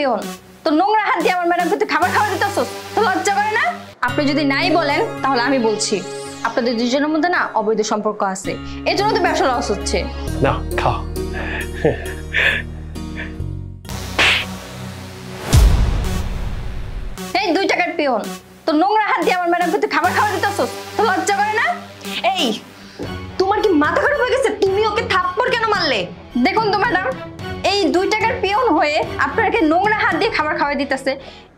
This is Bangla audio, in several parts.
পিয়ন, তো নোংরা হাত দিয়ে আমার ম্যাডামকে তুই খাবার খাওয়া দিতেছস, তো লজ্জা করে না? আপনি যদি নাই বলেন তাহলে আমি বলছি, আপনাদের দুজনের মধ্যে না অবৈধ সম্পর্ক আছে, এর জন্য তো ব্যবসা লস হচ্ছে। না খাও। এই 2 টাকার পিয়ন, তো নোংরা হাত দিয়ে আমার ম্যাডামকে তুই খাবার খাওয়া দিতেছস, তো লজ্জা করে না? এই তোমার কি মাথা খারাপ হয়ে গেছে? তুমি ওকে থাপ্পড় কেন মারলে? দেখুন তো ম্যাডাম, এই 2 টাকার পিয়ন হয়ে আপনাকে নোংরা হাত দিয়ে খাবার খাওয়াই দিতেছে,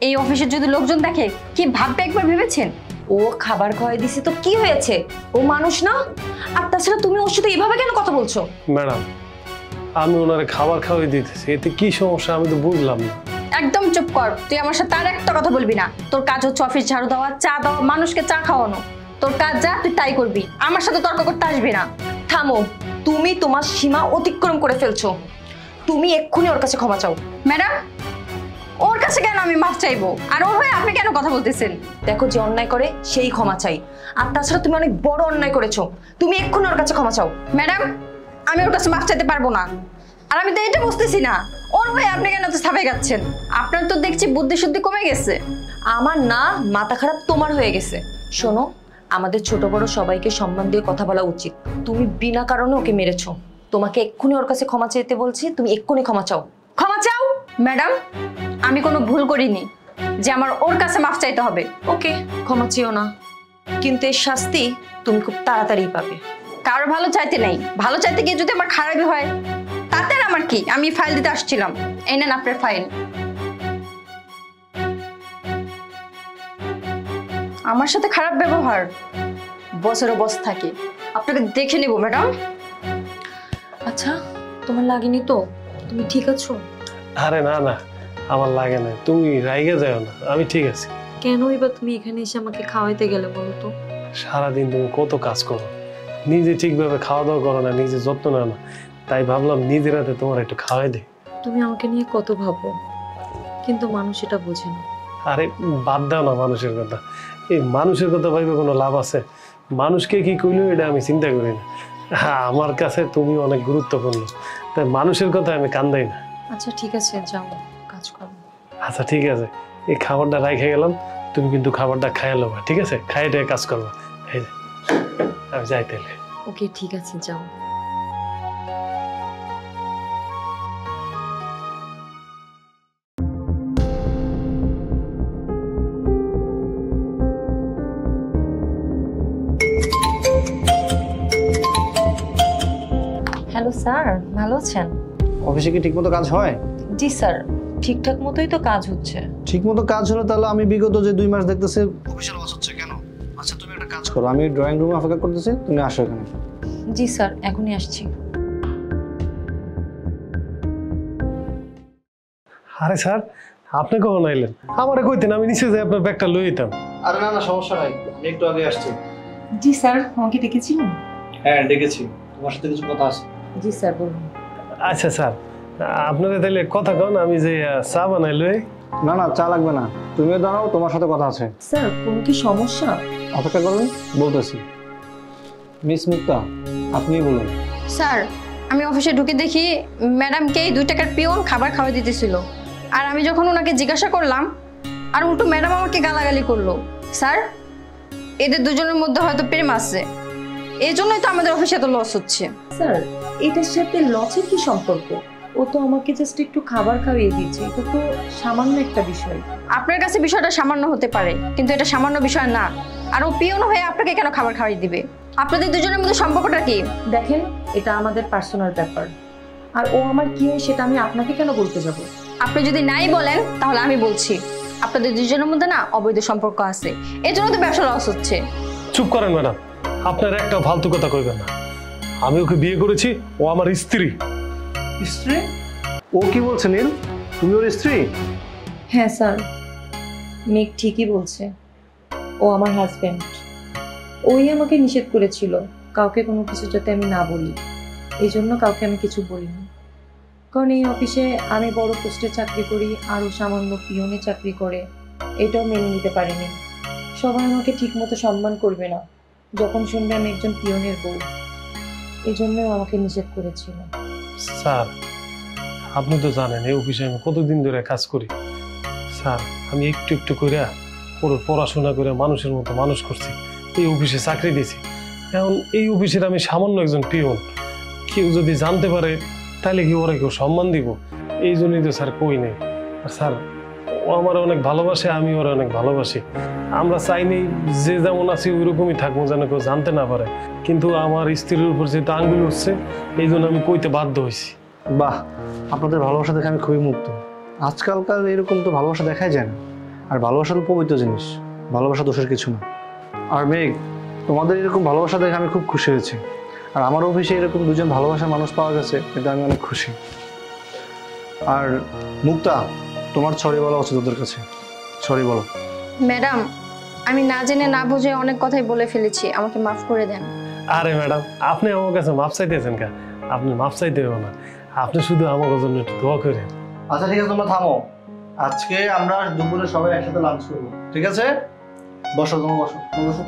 এই অফিসে যদি লোকজন দেখে কি ভাববে একবার ভেবেছেন? ও খাবার খাওয়াই দিছে তো কি হয়েছে? ও মানুষ না? আর তাছাড়া তুমি ওর সাথে এইভাবে কেন কথা বলছো? ম্যাডাম, আমি ওনারে খাবার খাওয়াই দিতেছি, এতে কি সমস্যা আমি তো বুঝলাম না। একদম চুপ কর, তুই আমার সাথে আর একটা কথা বলবি না। তোর কাজ হচ্ছে অফিস ঝাড়ু দেওয়া, চা দেওয়া, মানুষকে চা খাওয়ানো। তোর কাজ যা, তুই তাই করবি, আমার সাথে তর্ক করতে আসবি না। থামো, তুমি তোমার সীমা অতিক্রম করে ফেলছো। তুমি এক্ষুনি ওর কাছে ক্ষমা চাও। ম্যাডাম, ওর কাছে কেন আমি মাফ চাইবো? আর ওর হয়ে আপনি কেন কথা বলতেছেন? দেখো, যে অন্যায় করে সেই ক্ষমা চাই, আর তাছাড়া তুমি অনেক বড় অন্যায় করেছো। তুমি এক্ষুনি ওর কাছে ক্ষমা চাও। ম্যাডাম, আমি ওর কাছে মাফ চাইতে পারবো না। আর আমি তো এটা বুঝতেছি না, ওর হয়ে আপনি কেন তো ছাপে যাচ্ছেন? আপনার তো দেখছি বুদ্ধি শুদ্ধি কমে গেছে। আমার না, মাথা খারাপ তোমার হয়ে গেছে। শোনো, আমাদের ছোট বড় সবাইকে সম্মান দিয়ে কথা বলা উচিত। তুমি বিনা কারণে ওকে মেরেছো। তোমাকে এক্ষুনি ওর কাছে ক্ষমা চাইতে বলছি, তুমি এক্ষুনি ক্ষমা চাও। ক্ষমা চাও? ম্যাডাম, আমি কোনো ভুল করিনি যে আমার ওর কাছে মাফ চাইতে হবে। ওকে, ক্ষমা চেও না, কিন্তু এর শাস্তি তুমি খুব তাড়াতাড়ি পাবে। কারো ভালো চাইতে নেই, ভালো চাইতে গিয়ে যদি আমার খারাপই হয় তাতে আর আমার কি? আমি ফাইল দিতে আসছিলাম, এই নেন আপনার ফাইল। আমার সাথে খারাপ ব্যবহার বছরও বস থাকে, আপনাকে দেখে নেব ম্যাডাম। আচ্ছা, তোমার লাগেনি তো? তুমি ঠিক আছো? আরে না না, আমার লাগে না, তুমি রাইগে যাও না, আমি ঠিক আছি। কেন এবার তুমি এখানে এসে আমাকে খাওয়াইতে গেলে বলো তো? সারাদিন তুমি কত কাজ করো, নিজে ঠিকভাবে খাওয়া দাওয়া করো না, নিজে যত্ন নাও না, তাই ভাবলাম নিজের হাতে তোমার একটু খাওয়াই দিই। তুমি আমাকে নিয়ে কত ভাবো, কিন্তু মানুষ এটা বোঝে না। আরে বাদ দাও না মানুষের কথা, এই মানুষের কথা ভাইবে কোনো লাভ আছে? মানুষকে কি কইলো এটা আমি চিন্তা করি না। হ্যাঁ, আমার কাছে তুমি অনেক গুরুত্বপূর্ণ, তাই মানুষের কথা আমি কান দেই না। আচ্ছা ঠিক আছে, যাও কাজ করো। আচ্ছা ঠিক আছে, এই খাবারটা রাইখে গেলাম, তুমি কিন্তু খাবারটা খাইয়া লবা, ঠিক আছে? খাইয়ে কাজ করবা। এই যে আমি যাই তাহলে। ওকে ঠিক আছে, যাও। হ্যালো স্যার, ভালো আছেন? অফিসে কি ঠিকমতো কাজ হয়? জি স্যার, ঠিকঠাক মতোই তো কাজ হচ্ছে। ঠিকমতো কাজ হলো তাহলে আমি বিগত যে 2 মাস দেখতেছি অফিসে লস হচ্ছে কেন? আচ্ছা তুমি একটা কাজ করো, আমি ড্রয়িং রুমে অপেক্ষা করতেছি, তুমি আসো এখানে। জি স্যার, এখনই আসছি। আরে স্যার, আপনি কখন আইলেন? আমারে কইতেন, আমি নিচে যাই আপনার ব্যাগটা লই যেতাম। আরে না না, সমস্যা নাই, আমি একটু আগে আসছি। জি স্যার, আমাকে ডেকেছিলেন? হ্যাঁ ডেকেছি, তোমার সাথে কিছু কথা আছে। জি স্যার, বলুন। আচ্ছা স্যার, আপনারা তাহলে কথা কন, আমি যে চা বানাই লই। না না, চা লাগবে না, তুমিও দাঁড়াও, তোমার সাথে কথা আছে। স্যার, কোনো কি সমস্যা? অপেক্ষা করুন, বলতেছি। মিস মুক্তা, আপনিই বলুন। স্যার, আমি অফিসে ঢুকে দেখি ম্যাডামকে 2 টাকার পিয়ন খাবার খাওয়া দিতেছিল, আর আমি যখন ওনাকে জিজ্ঞাসা করলাম আর উল্টো ম্যাডাম আমাকে গালাগালি করলো। স্যার, এদের দুজনের মধ্যে হয়তো প্রেম আছে, এই জন্যই তো আমাদের অফিসে তো লস হচ্ছে। স্যার, এটার সাথে লসের কি সম্পর্ক? ও তো আমাকে জাস্ট একটু খাবার খাইয়ে দিয়েছে, এটা তো সামান্য একটা বিষয়। আপনার কাছে বিষয়টা সামান্য হতে পারে, কিন্তু এটা সামান্য বিষয় না। আর ও পিয়ন হয়ে আপনাকে কেন খাবার খাওয়াই দিবে? আপনাদের দুজনের মধ্যে সম্পর্কটা কি? দেখেন, এটা আমাদের পার্সোনাল ব্যাপার, আর ও আমার কি হয় সেটা আমি আপনাকে কেন বলতে যাব? আপনি যদি নাই বলেন তাহলে আমি বলছি, আপনাদের দুজনের মধ্যে না অবৈধ সম্পর্ক আছে, এই জন্য তো ব্যবসা লস হচ্ছে। চুপ করেন ম্যাডাম, আপনার একটা ফালতু কথা কইবেন না। আমি ওকে বিয়ে করেছি, ও আমার স্ত্রী। স্ত্রী? ও কি বলছে নীল, তুমি ওর স্ত্রী? হ্যাঁ স্যার, মেঘ ঠিকই বলছে, ও আমার হাজবেন্ড। ওই আমাকে নিষেধ করেছিল কাউকে কোনো কিছু যাতে আমি না বলি, এই জন্য কাউকে আমি কিছু বলিনি। কারণ এই অফিসে আমি বড় পোস্টে চাকরি করি আর ও সামান্য পিয়নে চাকরি করে, এটাও মেনে নিতে পারিনি। সবাই আমাকে ঠিকমতো সম্মান করবে না যখন শুনবে আমি একজন পিয়নের বউ, এই জন্যও আমাকে নিষেধ করেছিল। স্যার, আপনি তো জানেন এই অফিসে আমি কতদিন ধরে কাজ করি। স্যার আমি একটু একটু করে পুরো পড়াশোনা করে মানুষের মতো মানুষ করছি, এই অফিসে চাকরি দিয়েছি। এখন এই অফিসের আমি সামান্য একজন পিয়ন, কেউ যদি জানতে পারে তাহলে কি ওরা কেউ সম্মান দিব? এই জন্যই তো স্যার কই নেই। আর স্যার ও আমার অনেক ভালোবাসে, আমি ওরা অনেক ভালোবাসি। আমরা চাইনি যে যেমন আছি ওই রকমই থাকবো, যেন কেউ জানতে না পারে। কিন্তু আমার স্ত্রীর উপর যেহেতু আঙ্গুল উঠছে, এই জন্য আমি কইতে বাধ্য হয়েছি। বাহ, আপনাদের ভালোবাসা দেখে আমি খুবই মুগ্ধ। আজকালকার এরকম তো ভালোবাসা দেখাই যায় না। আর ভালোবাসা তো পবিত্র জিনিস, ভালোবাসা দোষের কিছু না। আর মেঘ, তোমাদের এরকম ভালোবাসা দেখে আমি খুব খুশি হয়েছি। আর আমার অফিসে এরকম দুজন ভালোবাসার মানুষ পাওয়া গেছে, এটা আমি অনেক খুশি। আর মুক্তা, তোমার সরি বলা উচিত ওদের কাছে, সরি বলো। ম্যাডাম, আমি না জেনে না বুঝে অনেক কথাই বলে ফেলেছি, আমাকে মাফ করে দেন। আরে ম্যাডাম, আপনি আমার কাছে মাপ চাইতেছেন কেন? আপনি মাপ চাইতে হবে না, আপনি শুধু আমার জন্য একটু দোয়া করেন। আচ্ছা ঠিক আছে, তোমরা থামো। আজকে আমরা দুপুরে সবাই একসাথে লাঞ্চ করবো, ঠিক আছে? বসো, তোমরা বসো, তোমরা বসো।